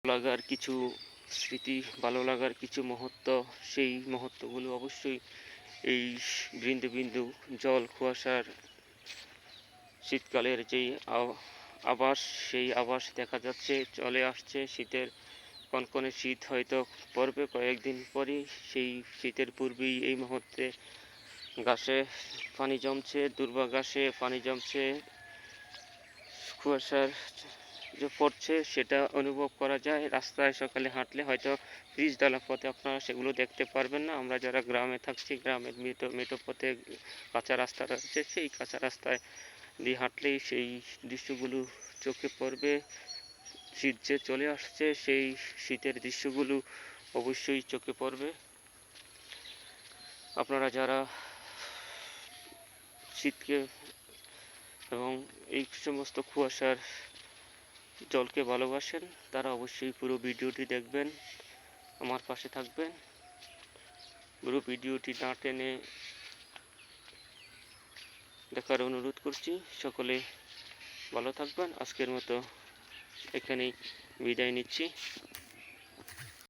লাগার কিছু স্মৃতি, ভালো লাগার কিছু মুহূর্ত, সেই মুহূর্তগুলো অবশ্যই এই বিন্দু বিন্দু জল কুয়াশার শীতকালের যেই আভাস, সেই আভাস দেখা যাচ্ছে, চলে আসছে শীতের কনকনে শীত হয়তো পড়বে কয়েকদিন পরেই। সেই শীতের পূর্বেই এই মুহূর্তে ঘাসে পানি জমছে, দুর্বা ঘাসে পানি জমছে, কুয়াশার যে পড়ছে সেটা অনুভব করা যায়। রাস্তায় সকালে হাঁটলে হয়তো পিচ ঢালা পথে আপনারা সেগুলো দেখতে পারবেন না। আমরা যারা গ্রামে থাকছি, গ্রামের মেঠো পথে কাঁচা রাস্তা রয়েছে, সেই কাঁচা রাস্তায় দিয়ে হাঁটলেই সেই দৃশ্যগুলো চোখে পড়বে। শীত যে চলে আসছে, সেই শীতের দৃশ্যগুলো অবশ্যই চোখে পড়বে। আপনারা যারা শীতকে এবং এই সমস্ত কুয়াশার জলকে ভালোবাসেন, তারা অবশ্যই পুরো ভিডিওটি দেখবেন, আমার পাশে থাকবেন। পুরো ভিডিওটি না টেনে দেখার অনুরোধ করছি। সকলে ভালো থাকবেন। আজকের মতো এখানেই বিদায় নিচ্ছি।